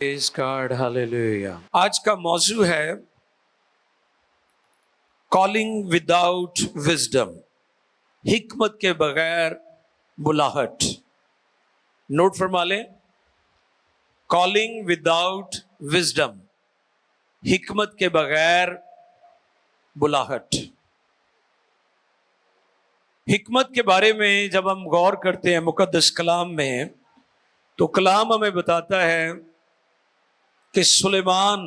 Praise God, hallelujah. آج کا موضوع ہے calling without wisdom. حکمت کے بغیر بلاہٹ. نوٹ فرما لیں. calling without wisdom. حکمت کے بغیر بلاہٹ. حکمت کے بارے میں جب ہم غور کرتے ہیں مقدس کلام میں تو کلام ہمیں بتاتا ہے کہ سلیمان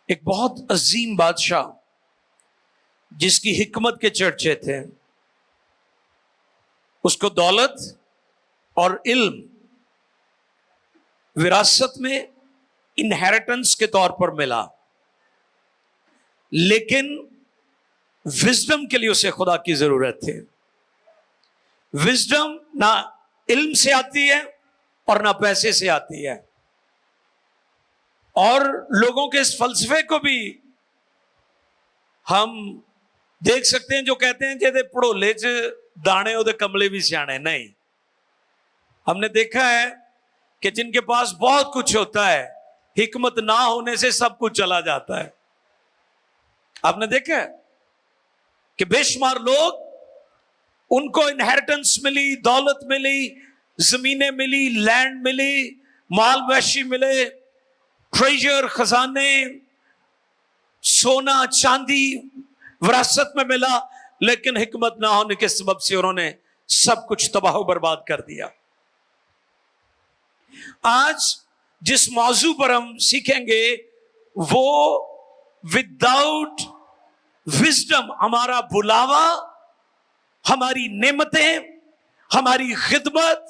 ایک بہت عظیم بادشاہ جس کی حکمت کے چرچے تھے، اس کو دولت اور علم وراثت میں انہیریٹنس کے طور پر ملا، لیکن وزڈم کے لیے اسے خدا کی ضرورت تھی. وزڈم نہ علم سے آتی ہے اور نہ پیسے سے آتی ہے. اور لوگوں کے اس فلسفے کو بھی ہم دیکھ سکتے ہیں جو کہتے ہیں کہ پڑھولے چ دانے او دے کملے بھی سیانے. نہیں، ہم نے دیکھا ہے کہ جن کے پاس بہت کچھ ہوتا ہے حکمت نہ ہونے سے سب کچھ چلا جاتا ہے. آپ نے دیکھا ہے کہ بے شمار لوگ ان کو انہیریٹنس ملی، دولت ملی، زمینیں ملی، لینڈ ملی، مال مویشی ملے، ٹریجر، خزانے، سونا چاندی وراثت میں ملا، لیکن حکمت نہ ہونے کے سبب سے انہوں نے سب کچھ تباہ و برباد کر دیا. آج جس موضوع پر ہم سیکھیں گے وہ وداؤٹ وزڈم، ہمارا بلاوا، ہماری نعمتیں، ہماری خدمت،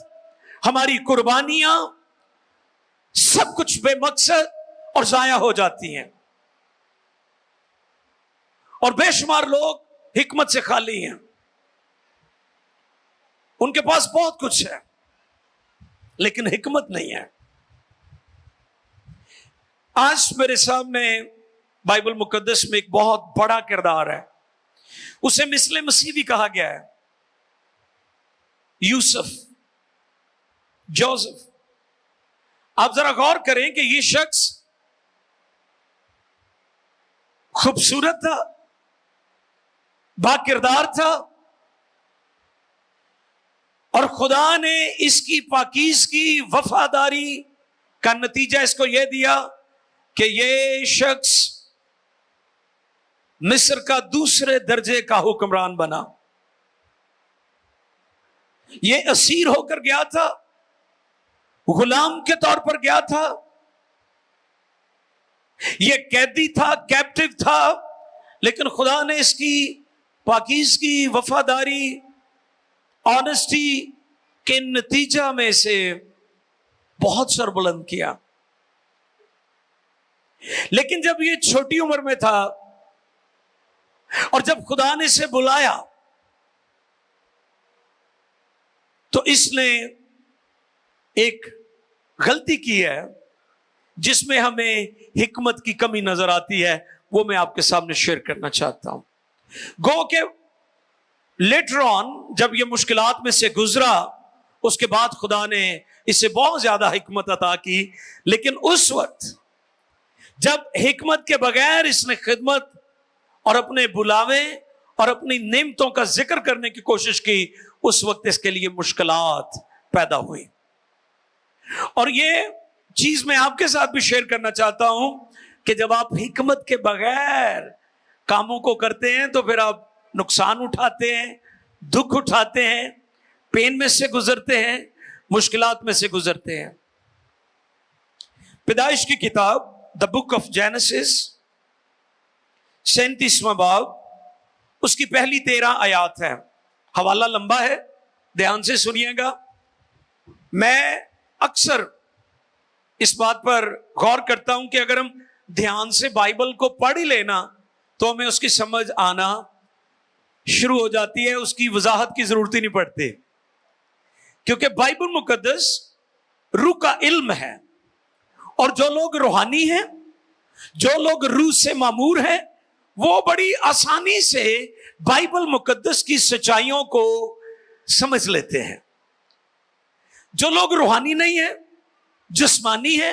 ہماری قربانیاں سب کچھ بے مقصد اور ضائع ہو جاتی ہیں. اور بے شمار لوگ حکمت سے خالی ہیں، ان کے پاس بہت کچھ ہے لیکن حکمت نہیں ہے. آج میرے سامنے بائبل مقدس میں ایک بہت بڑا کردار ہے، اسے مثل مسیح بھی کہا گیا ہے، یوسف، جوزف. آپ ذرا غور کریں کہ یہ شخص خوبصورت تھا، با کردار تھا، اور خدا نے اس کی پاکیزگی، وفاداری کا نتیجہ اس کو یہ دیا کہ یہ شخص مصر کا دوسرے درجے کا حکمران بنا. یہ اسیر ہو کر گیا تھا، غلام کے طور پر گیا تھا، یہ قیدی تھا، کیپٹیو تھا، لیکن خدا نے اس کی پاکیزگی، وفاداری، آنیسٹی کے نتیجہ میں سے بہت سربلند کیا. لیکن جب یہ چھوٹی عمر میں تھا اور جب خدا نے اسے بلایا تو اس نے ایک غلطی کی ہے جس میں ہمیں حکمت کی کمی نظر آتی ہے، وہ میں آپ کے سامنے شیئر کرنا چاہتا ہوں. گو کہ لیٹر آن جب یہ مشکلات میں سے گزرا، اس کے بعد خدا نے اسے بہت زیادہ حکمت عطا کی، لیکن اس وقت جب حکمت کے بغیر اس نے خدمت اور اپنے بلاوے اور اپنی نعمتوں کا ذکر کرنے کی کوشش کی، اس وقت اس کے لیے مشکلات پیدا ہوئی. اور یہ چیز میں آپ کے ساتھ بھی شیئر کرنا چاہتا ہوں کہ جب آپ حکمت کے بغیر کاموں کو کرتے ہیں تو پھر آپ نقصان اٹھاتے ہیں، دکھ اٹھاتے ہیں، پین میں سے گزرتے ہیں، مشکلات میں سے گزرتے ہیں. پیدائش کی کتاب دا بک آف جینیسس 37واں باب، اس کی پہلی 13 آیات ہے. حوالہ لمبا ہے، دھیان سے سنیے گا. میں اکثر اس بات پر غور کرتا ہوں کہ اگر ہم دھیان سے بائبل کو پڑھ ہی لینا تو ہمیں اس کی سمجھ آنا شروع ہو جاتی ہے، اس کی وضاحت کی ضرورت ہی نہیں پڑتی، کیونکہ بائبل مقدس روح کا علم ہے. اور جو لوگ روحانی ہیں، جو لوگ روح سے معمور ہیں، وہ بڑی آسانی سے بائبل مقدس کی سچائیوں کو سمجھ لیتے ہیں. جو لوگ روحانی نہیں ہیں، جسمانی ہیں،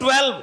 12,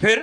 پھر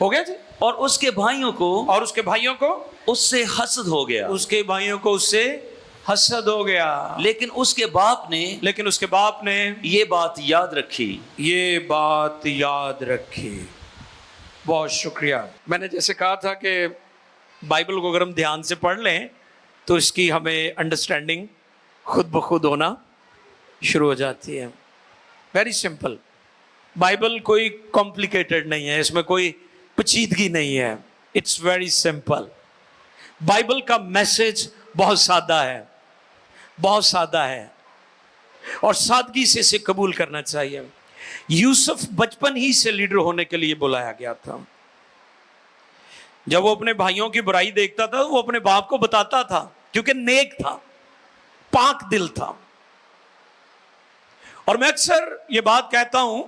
ہو گیا جی. اور اس کے بھائیوں کو اور اس کے بھائیوں کو اس سے حسد ہو گیا. اس کے بھائیوں کو اس سے حسد ہو گیا. لیکن اس کے باپ نے یہ بات یاد رکھی. یہ بات یاد رکھی. بہت شکریہ. میں نے جیسے کہا تھا کہ بائبل کو اگر ہم دھیان سے پڑھ لیں تو اس کی ہمیں انڈرسٹینڈنگ خود بخود ہونا شروع ہو جاتی ہے. Very simple. بائبل کوئی کمپلیکیٹڈ نہیں ہے, اس میں کوئی پیچیدگی نہیں ہے. It's very simple. بائبل کا میسج بہت سادہ ہے, بہت سادہ ہے, اور سادگی سے اسے قبول کرنا چاہیے. یوسف بچپن ہی سے لیڈر ہونے کے لیے بلایا گیا تھا. جب وہ اپنے بھائیوں کی برائی دیکھتا تھا وہ اپنے باپ کو بتاتا تھا, کیونکہ نیک تھا, پاک دل تھا. اور میں اکثر یہ بات کہتا ہوں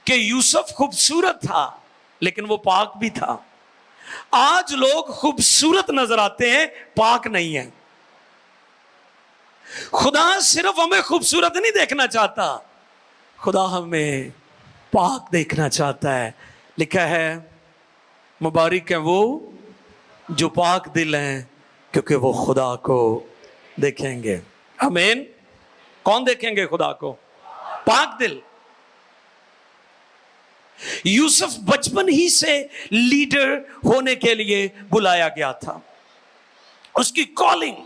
کہ یوسف خوبصورت تھا لیکن وہ پاک بھی تھا. آج لوگ خوبصورت نظر آتے ہیں, پاک نہیں ہیں. خدا صرف ہمیں خوبصورت نہیں دیکھنا چاہتا, خدا ہمیں پاک دیکھنا چاہتا ہے. لکھا ہے مبارک ہے وہ جو پاک دل ہیں کیونکہ وہ خدا کو دیکھیں گے. آمین. کون دیکھیں گے خدا کو؟ پاک دل. یوسف بچپن ہی سے لیڈر ہونے کے لیے بلایا گیا تھا. اس کی کالنگ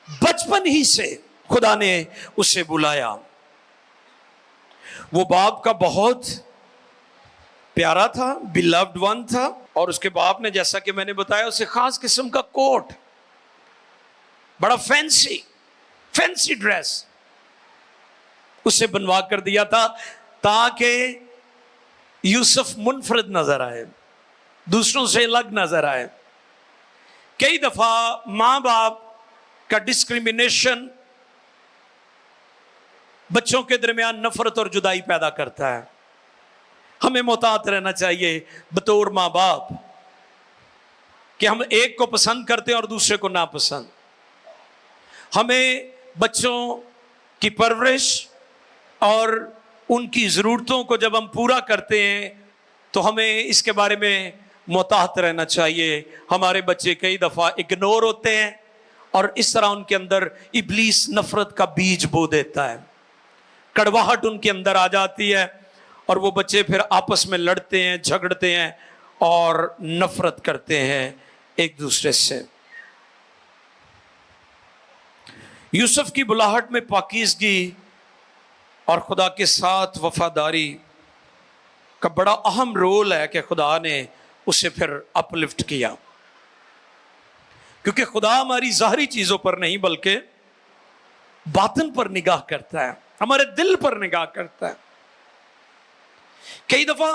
بچپن ہی سے خدا نے اسے بلایا. وہ باپ کا بہت پیارا تھا, بیلوڈ ون تھا, اور اس کے باپ نے جیسا کہ میں نے بتایا اسے خاص قسم کا کوٹ, بڑا فینسی ڈریس اسے بنوا کر دیا تھا تاکہ یوسف منفرد نظر آئے, دوسروں سے الگ نظر آئے. کئی دفعہ ماں باپ کا ڈسکریمنیشن بچوں کے درمیان نفرت اور جدائی پیدا کرتا ہے. ہمیں محتاط رہنا چاہیے بطور ماں باپ کہ ہم ایک کو پسند کرتے ہیں اور دوسرے کو ناپسند. ہمیں بچوں کی پرورش اور ان کی ضرورتوں کو جب ہم پورا کرتے ہیں تو ہمیں اس کے بارے میں محتاط رہنا چاہیے. ہمارے بچے کئی دفعہ اگنور ہوتے ہیں اور اس طرح ان کے اندر ابلیس نفرت کا بیج بو دیتا ہے, کڑواہٹ ان کے اندر آ جاتی ہے اور وہ بچے پھر آپس میں لڑتے ہیں, جھگڑتے ہیں اور نفرت کرتے ہیں ایک دوسرے سے. یوسف کی بلاہٹ میں پاکیزگی اور خدا کے ساتھ وفاداری کا بڑا اہم رول ہے کہ خدا نے اسے پھر اپ لفٹ کیا, کیونکہ خدا ہماری ظاہری چیزوں پر نہیں بلکہ باطن پر نگاہ کرتا ہے, ہمارے دل پر نگاہ کرتا ہے. کئی دفعہ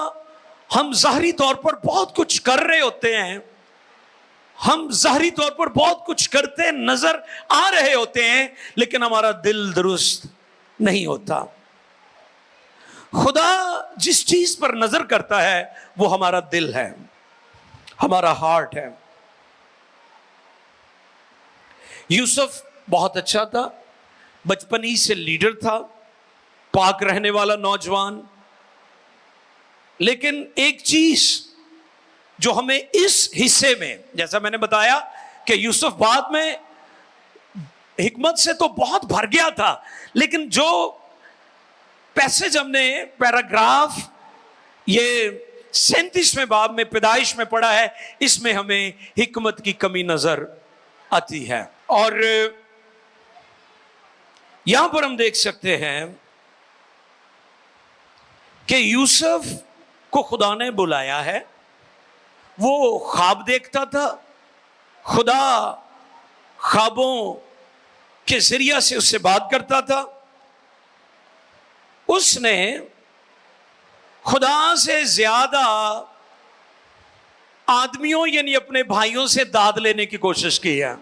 ہم ظاہری طور پر بہت کچھ کر رہے ہوتے ہیں, ہم ظاہری طور پر بہت کچھ کرتے نظر آ رہے ہوتے ہیں لیکن ہمارا دل درست نہیں ہوتا. خدا جس چیز پر نظر کرتا ہے وہ ہمارا دل ہے, ہمارا ہارٹ ہے. یوسف بہت اچھا تھا, بچپن ہی سے لیڈر تھا, پاک رہنے والا نوجوان. لیکن ایک چیز جو ہمیں اس حصے میں, جیسا میں نے بتایا کہ یوسف بعد میں حکمت سے تو بہت بھر گیا تھا, لیکن جو پیسج ہم نے پیراگراف یہ 37ویں باب میں پیدائش میں پڑھا ہے, اس میں ہمیں حکمت کی کمی نظر آتی ہے. اور یہاں پر ہم دیکھ سکتے ہیں کہ یوسف کو خدا نے بلایا ہے, وہ خواب دیکھتا تھا, خدا خوابوں کے ذریعہ سے اس سے بات کرتا تھا. اس نے خدا سے زیادہ آدمیوں یعنی اپنے بھائیوں سے داد لینے کی کوشش کی ہے.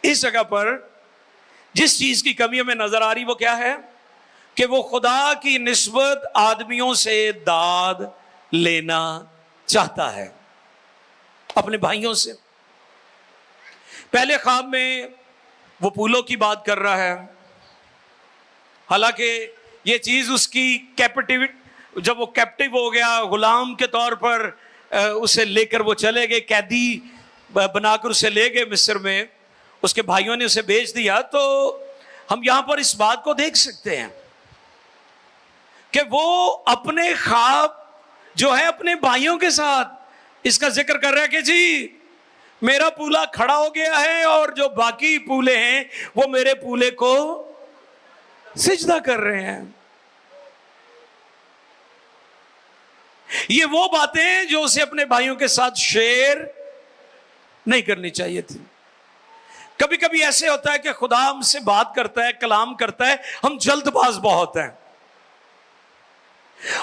اس جگہ پر جس چیز کی کمی ہمیں نظر آ رہی وہ کیا ہے کہ وہ خدا کی نسبت آدمیوں سے داد لینا چاہتا ہے, اپنے بھائیوں سے. پہلے خواب میں وہ پھولوں کی بات کر رہا ہے, حالانکہ یہ چیز اس کی جب وہ کیپٹیو ہو گیا, غلام کے طور پر اسے لے کر وہ چلے گئے, قیدی بنا کر اسے لے گئے مصر میں, اس کے بھائیوں نے اسے بیچ دیا. تو ہم یہاں پر اس بات کو دیکھ سکتے ہیں کہ وہ اپنے خواب جو ہے اپنے بھائیوں کے ساتھ اس کا ذکر کر رہا ہے کہ جی میرا پولا کھڑا ہو گیا ہے اور جو باقی پولے ہیں وہ میرے پولے کو سجدہ کر رہے ہیں. یہ وہ باتیں ہیں جو اسے اپنے بھائیوں کے ساتھ شیئر نہیں کرنی چاہیے تھی. کبھی کبھی ایسے ہوتا ہے کہ خدا ہم سے بات کرتا ہے, کلام کرتا ہے, ہم جلد باز بہت ہیں,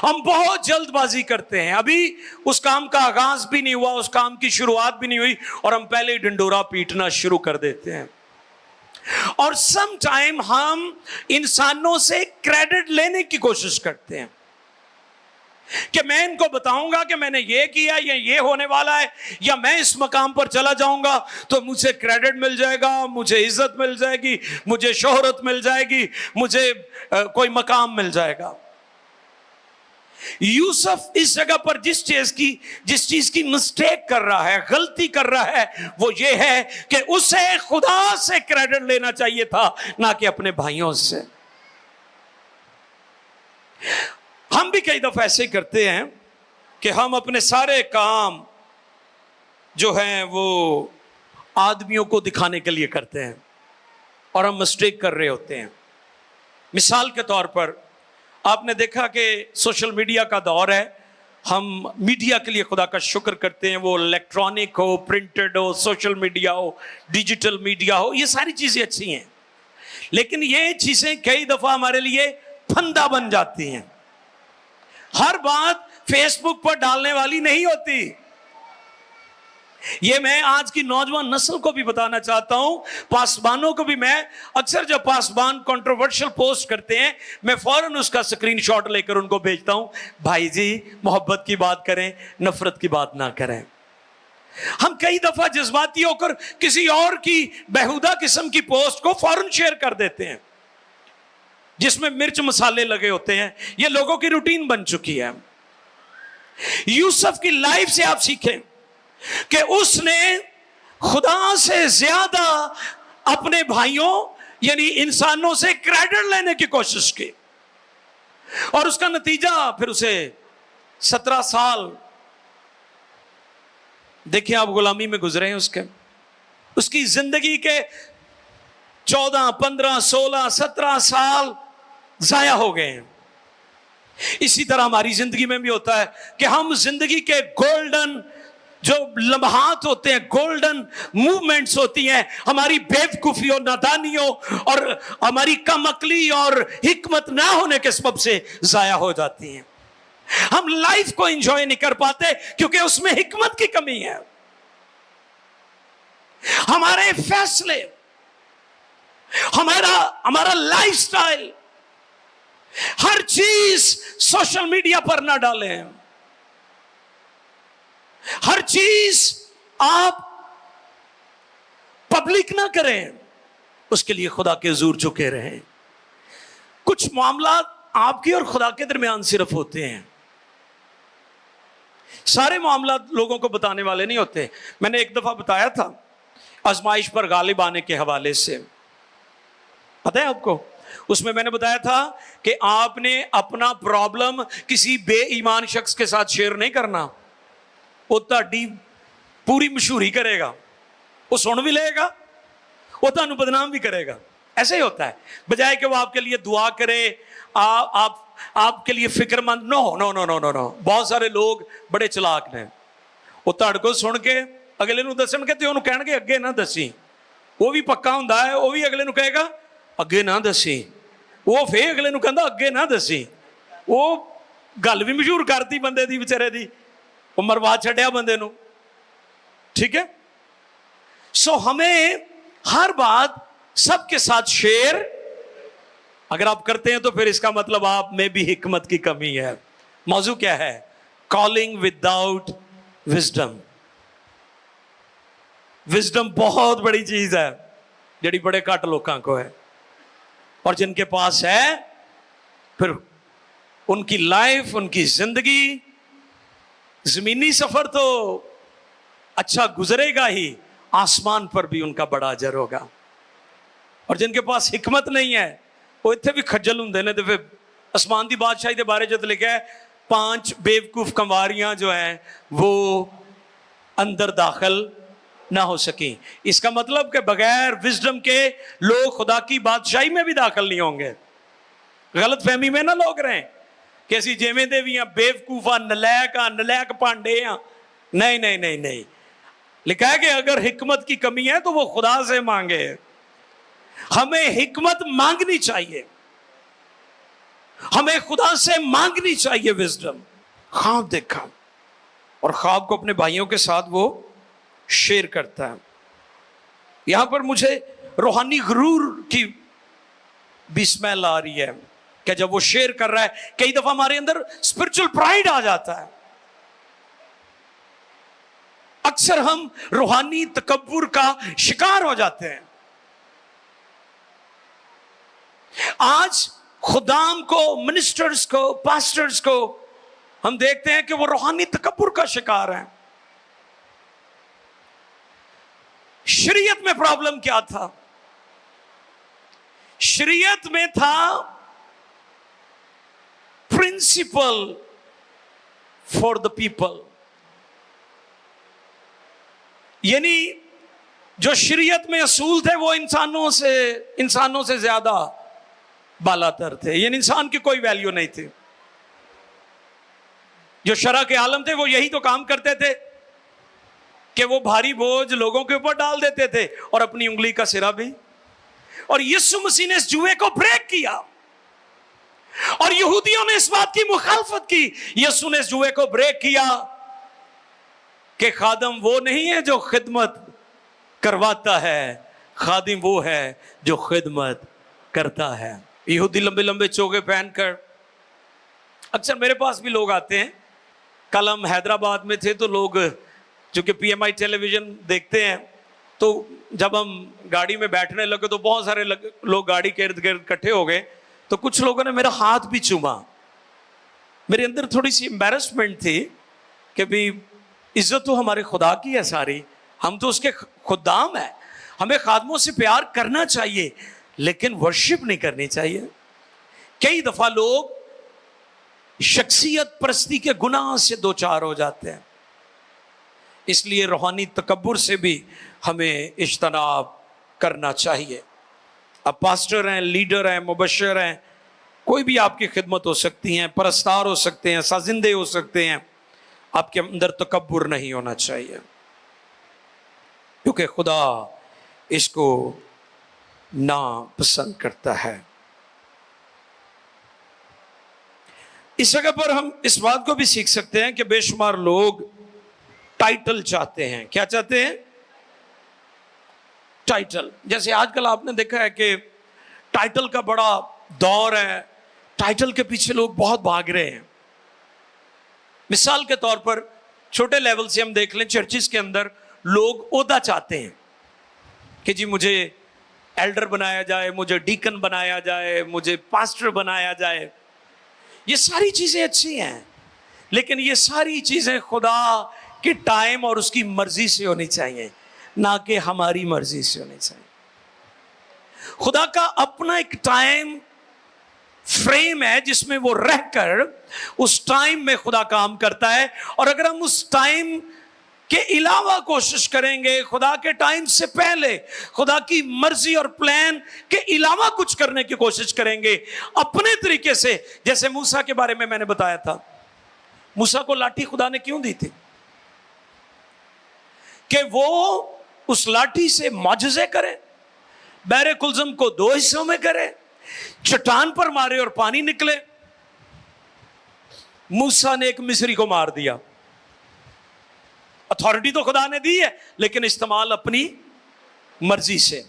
ہم بہت جلد بازی کرتے ہیں. ابھی اس کام کا آغاز بھی نہیں ہوا, اس کام کی شروعات بھی نہیں ہوئی اور ہم پہلے ہی ڈنڈورا پیٹنا شروع کر دیتے ہیں. اور سم ٹائم ہم انسانوں سے کریڈٹ لینے کی کوشش کرتے ہیں کہ میں ان کو بتاؤں گا کہ میں نے یہ کیا یا یہ ہونے والا ہے, یا میں اس مقام پر چلا جاؤں گا تو مجھے کریڈٹ مل جائے گا, مجھے عزت مل جائے گی, مجھے شہرت مل جائے گی, مجھے کوئی مقام مل جائے گا. یوسف اس جگہ پر جس چیز کی مسٹیک کر رہا ہے, غلطی کر رہا ہے, وہ یہ ہے کہ اسے خدا سے کریڈٹ لینا چاہیے تھا, نہ کہ اپنے بھائیوں سے. ہم بھی کئی دفعہ ایسے کرتے ہیں کہ ہم اپنے سارے کام جو ہیں وہ آدمیوں کو دکھانے کے لیے کرتے ہیں اور ہم مسٹیک کر رہے ہوتے ہیں. مثال کے طور پر آپ نے دیکھا کہ سوشل میڈیا کا دور ہے, ہم میڈیا کے لیے خدا کا شکر کرتے ہیں, وہ الیکٹرانک ہو, پرنٹڈ ہو, سوشل میڈیا ہو, ڈیجیٹل میڈیا ہو, یہ ساری چیزیں اچھی ہیں, لیکن یہ چیزیں کئی دفعہ ہمارے لیے پھندا بن جاتی ہیں. ہر بات فیس بک پر ڈالنے والی نہیں ہوتی. یہ میں آج کی نوجوان نسل کو بھی بتانا چاہتا ہوں, پاسبانوں کو بھی. میں اکثر جب پاسبان کنٹروورشل پوسٹ کرتے ہیں میں فوراً اس کا سکرین شاٹ لے کر ان کو بھیجتا ہوں, بھائی جی محبت کی بات کریں, نفرت کی بات نہ کریں. ہم کئی دفعہ جذباتی ہو کر کسی اور کی بیہودہ قسم کی پوسٹ کو فوراً شیئر کر دیتے ہیں جس میں مرچ مسالے لگے ہوتے ہیں. یہ لوگوں کی روٹین بن چکی ہے. یوسف کی لائف سے آپ سیکھیں کہ اس نے خدا سے زیادہ اپنے بھائیوں یعنی انسانوں سے کریڈٹ لینے کی کوشش کی, اور اس کا نتیجہ پھر اسے 17 سال دیکھیں آپ غلامی میں گزرے ہیں. اس کی زندگی کے 14, 15, 16, 17 سال ضائع ہو گئے ہیں. اسی طرح ہماری زندگی میں بھی ہوتا ہے کہ ہم زندگی کے گولڈن جو لمحات ہوتے ہیں, گولڈن موومنٹس ہوتی ہیں, ہماری بیوقوفی اور نادانیوں اور ہماری کم عقلی اور حکمت نہ ہونے کے سبب سے ضائع ہو جاتی ہیں. ہم لائف کو انجوائے نہیں کر پاتے کیونکہ اس میں حکمت کی کمی ہے. ہمارے فیصلے, ہمارا لائف سٹائل, ہر چیز سوشل میڈیا پر نہ ڈالیں. ہر چیز آپ پبلک نہ کریں, اس کے لیے خدا کے حضور جھکے رہیں. کچھ معاملات آپ کی اور خدا کے درمیان صرف ہوتے ہیں, سارے معاملات لوگوں کو بتانے والے نہیں ہوتے. میں نے ایک دفعہ بتایا تھا آزمائش پر غالب آنے کے حوالے سے, پتہ ہے آپ کو, اس میں نے بتایا تھا کہ آپ نے اپنا پرابلم کسی بے ایمان شخص کے ساتھ شیئر نہیں کرنا. وہ تہاڈی پوری مشہوری کرے گا, وہ سن بھی لے گا, وہ تہانوں بدنام بھی کرے گا. ایسے ہی ہوتا ہے, بجائے کہ وہ آپ کے لیے دعا کرے, آپ کے لیے فکر مند. نو نو نو نو نو نو بہت سارے لوگ بڑے چلاک نے, وہ تہاڈے کو سن کے اگلے نو دسن گے تے اونوں کہن گے اگے نہ دسی. وہ بھی پکا ہوندا ہے, وہ بھی اگلے نو کہے گا اگے نہ دسی, وہ پھر اگلے نو کہندا اگے نہ دسی. وہ گل بھی مشہور کرتی بندے دی, بیچارے دی, وہ مروا چھڈیا بندے نو. ٹھیک ہے, سو ہمیں ہر بات سب کے ساتھ شیئر اگر آپ کرتے ہیں تو پھر اس کا مطلب آپ میں بھی حکمت کی کمی ہے. موضوع کیا ہے؟ Calling without wisdom. وزڈم بہت بڑی چیز ہے جڑی بڑے گھٹ لوکاں کو ہے, اور جن کے پاس ہے پھر ان کی لائف, ان کی زندگی, زمینی سفر تو اچھا گزرے گا ہی, آسمان پر بھی ان کا بڑا اجر ہوگا. اور جن کے پاس حکمت نہیں ہے وہ اتنے بھی کھجل ہوں نے, تو پھر آسمان دی بادشاہی دے بارے جد لکھا ہے 5 بیوقوف کنواریاں جو ہیں وہ اندر داخل نہ ہو سکیں. اس کا مطلب کہ بغیر وزڈم کے لوگ خدا کی بادشاہی میں بھی داخل نہیں ہوں گے. غلط فہمی میں نہ لوگ رہیں کہ اسی جیویں دے بھی ہیں بیوقوفاں, نلیک پانڈے ہیں. نہیں نہیں نہیں نہیں, لکھا ہے کہ اگر حکمت کی کمی ہے تو وہ خدا سے مانگے. ہمیں حکمت مانگنی چاہیے, ہمیں خدا سے مانگنی چاہیے وزڈم. خواب دیکھا اور خواب کو اپنے بھائیوں کے ساتھ وہ شیئر کرتا ہے. یہاں پر مجھے روحانی غرور کی بھی اسمیل آ رہی ہے کہ جب وہ شیئر کر رہا ہے کئی دفعہ ہمارے اندر اسپرچل پرائیڈ آ جاتا ہے. اکثر ہم روحانی تکبر کا شکار ہو جاتے ہیں. آج خدام کو, منسٹرز کو, پاسٹرز کو ہم دیکھتے ہیں کہ وہ روحانی تکبر کا شکار ہیں. شریعت میں پرابلم کیا تھا؟ شریعت میں تھا پرنسپل فار دا پیپل, یعنی جو شریعت میں اصول تھے وہ انسانوں سے زیادہ بالا تر تھے, یعنی انسان کی کوئی ویلیو نہیں تھی. جو شرع کے عالم تھے وہ یہی تو کام کرتے تھے کہ وہ بھاری بوجھ لوگوں کے اوپر ڈال دیتے تھے اور اپنی انگلی کا سرا بھی. اور یسوع مسیح نے اس جوئے کو بریک کیا اور یہودیوں نے اس بات کی مخالفت کی. یسوع نے اس جوئے کو بریک کیا کہ خادم وہ نہیں ہے جو خدمت کرواتا ہے, خادم وہ ہے جو خدمت کرتا ہے. یہودی لمبے لمبے چوگے پہن کر, اکثر میرے پاس بھی لوگ آتے ہیں. کل ہم حیدرآباد میں تھے تو لوگ جو کہ پی ایم آئی ٹیلی ویژن دیکھتے ہیں, تو جب ہم گاڑی میں بیٹھنے لگے تو بہت سارے لوگ گاڑی کے ارد گرد اکٹھے ہو گئے, تو کچھ لوگوں نے میرا ہاتھ بھی چوما. میرے اندر تھوڑی سی امبیرسمنٹ تھی کہ بھی عزت تو ہمارے خدا کی ہے ساری, ہم تو اس کے خدام ہیں, ہمیں خادموں سے پیار کرنا چاہیے لیکن ورشپ نہیں کرنی چاہیے. کئی دفعہ لوگ شخصیت پرستی کے گناہ سے دوچار ہو جاتے ہیں. اس لیے روحانی تکبر سے بھی ہمیں اجتناب کرنا چاہیے. اب پاسٹر ہیں, لیڈر ہیں, مبشر ہیں, کوئی بھی آپ کی خدمت ہو سکتی ہیں, پرستار ہو سکتے ہیں, سازندے ہو سکتے ہیں, آپ کے اندر تکبر نہیں ہونا چاہیے کیونکہ خدا اس کو ناپسند کرتا ہے. اس جگہ پر ہم اس بات کو بھی سیکھ سکتے ہیں کہ بے شمار لوگ ٹائٹل چاہتے ہیں. کیا چاہتے ہیں؟ ٹائٹل. جیسے آج کل آپ نے دیکھا ہے کہ ٹائٹل کا بڑا دور ہے, ٹائٹل کے پیچھے لوگ بہت بھاگ رہے ہیں. مثال کے طور پر چھوٹے لیول سے ہم دیکھ لیں, چرچز کے اندر لوگ عہدہ چاہتے ہیں کہ جی مجھے ایلڈر بنایا جائے, مجھے ڈیکن بنایا جائے, مجھے پاسٹر بنایا جائے. یہ ساری چیزیں اچھی ہیں لیکن یہ ساری چیزیں خدا کے ٹائم اور اس کی مرضی سے ہونی چاہیے, نہ کہ ہماری مرضی سے ہونی چاہیے. خدا کا اپنا ایک ٹائم فریم ہے جس میں وہ رہ کر اس ٹائم میں خدا کام کرتا ہے, اور اگر ہم اس ٹائم کے علاوہ کوشش کریں گے, خدا کے ٹائم سے پہلے خدا کی مرضی اور پلان کے علاوہ کچھ کرنے کی کوشش کریں گے اپنے طریقے سے, جیسے موسیٰ کے بارے میں نے بتایا تھا. موسیٰ کو لاٹھی خدا نے کیوں دی تھی؟ کہ وہ اس لاٹھی سے معجزے کرے, بحر کلزم کو 2 حصوں میں کرے, چٹان پر مارے اور پانی نکلے. موسیٰ نے ایک مصری کو مار دیا. اتھارٹی تو خدا نے دی ہے لیکن استعمال اپنی مرضی سے.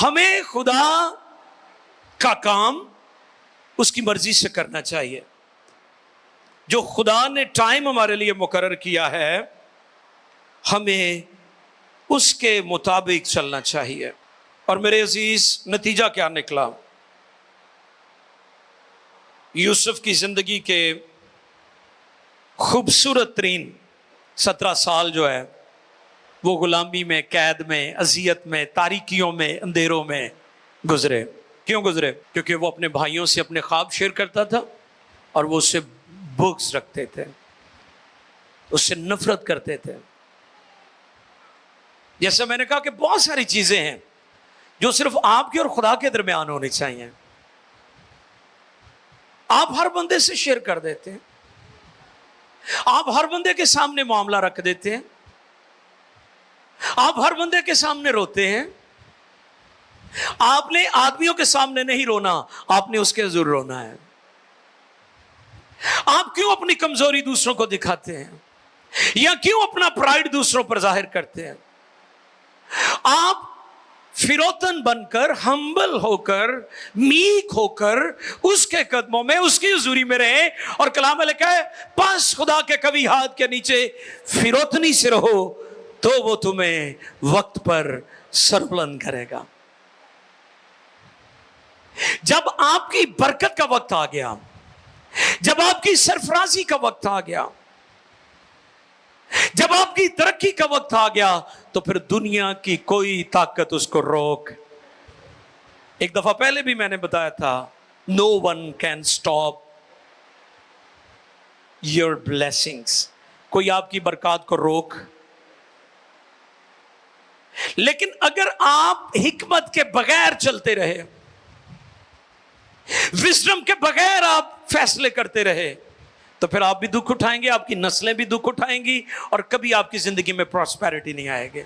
ہمیں خدا کا کام اس کی مرضی سے کرنا چاہیے. جو خدا نے ٹائم ہمارے لیے مقرر کیا ہے ہمیں اس کے مطابق چلنا چاہیے. اور میرے عزیز, نتیجہ کیا نکلا؟ یوسف کی زندگی کے خوبصورت ترین 17 سال جو ہے وہ غلامی میں، قید میں، اذیت میں، تاریکیوں میں، اندھیروں میں گزرے. کیوں گزرے؟ کیونکہ وہ اپنے بھائیوں سے اپنے خواب شیئر کرتا تھا اور وہ اس سے بغض رکھتے تھے، اس سے نفرت کرتے تھے. جیسا میں نے کہا کہ بہت ساری چیزیں ہیں جو صرف آپ کے اور خدا کے درمیان ہونی چاہیے. آپ ہر بندے سے شیئر کر دیتے ہیں، آپ ہر بندے کے سامنے معاملہ رکھ دیتے ہیں، آپ ہر بندے کے سامنے روتے ہیں. آپ نے آدمیوں کے سامنے نہیں رونا، آپ نے اس کے حضور رونا ہے. آپ کیوں اپنی کمزوری دوسروں کو دکھاتے ہیں یا کیوں اپنا پرائیڈ دوسروں پر ظاہر کرتے ہیں؟ آپ فروتن بن کر، ہمبل ہو کر، میک ہو کر اس کے قدموں میں، اس کی حضوری میں رہے. اور کلام میں لکھا ہے پس خدا کے کبھی ہاتھ کے نیچے فروتنی سے رہو تو وہ تمہیں وقت پر سربلند کرے گا. جب آپ کی برکت کا وقت آ گیا، جب آپ کی سرفرازی کا وقت آ گیا، جب آپ کی ترقی کا وقت آ گیا، تو پھر دنیا کی کوئی طاقت اس کو روک. ایک دفعہ پہلے بھی میں نے بتایا تھا no one can stop your blessings. کوئی آپ کی برکات کو روک. لیکن اگر آپ حکمت کے بغیر چلتے رہے، وزڈم کے بغیر آپ فیصلے کرتے رہے، تو پھر آپ بھی دکھ اٹھائیں گے، آپ کی نسلیں بھی دکھ اٹھائیں گی، اور کبھی آپ کی زندگی میں پراسپیرٹی نہیں آئے گی.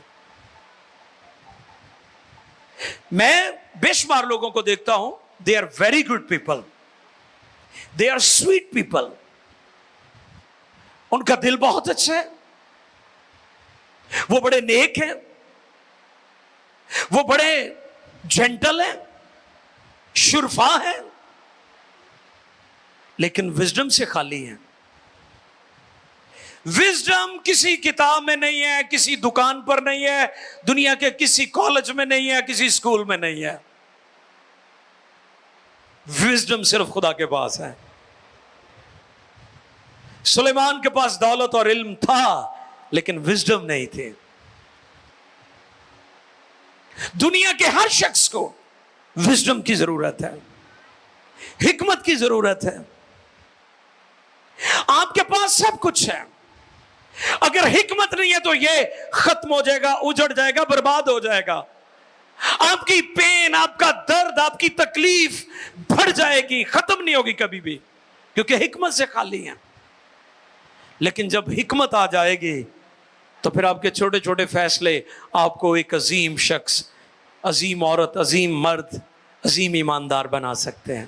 میں بے شمار لوگوں کو دیکھتا ہوں، they are very good people, they are sweet people. ان کا دل بہت اچھا ہے، وہ بڑے نیک ہیں، وہ بڑے جینٹل ہیں، شرفا ہیں، لیکن وزڈم سے خالی ہیں. وزڈم کسی کتاب میں نہیں ہے، کسی دکان پر نہیں ہے، دنیا کے کسی کالج میں نہیں ہے، کسی اسکول میں نہیں ہے. وزڈم صرف خدا کے پاس ہے. سلیمان کے پاس دولت اور علم تھا لیکن وزڈم نہیں تھی. دنیا کے ہر شخص کو وزڈم کی ضرورت ہے، حکمت کی ضرورت ہے. آپ کے پاس سب کچھ ہے، اگر حکمت نہیں ہے تو یہ ختم ہو جائے گا، اجڑ جائے گا، برباد ہو جائے گا. آپ کی پین، آپ کا درد، آپ کی تکلیف بڑھ جائے گی، ختم نہیں ہوگی کبھی بھی، کیونکہ حکمت سے خالی ہیں. لیکن جب حکمت آ جائے گی تو پھر آپ کے چھوٹے چھوٹے فیصلے آپ کو ایک عظیم شخص، عظیم عورت، عظیم مرد، عظیم ایماندار بنا سکتے ہیں.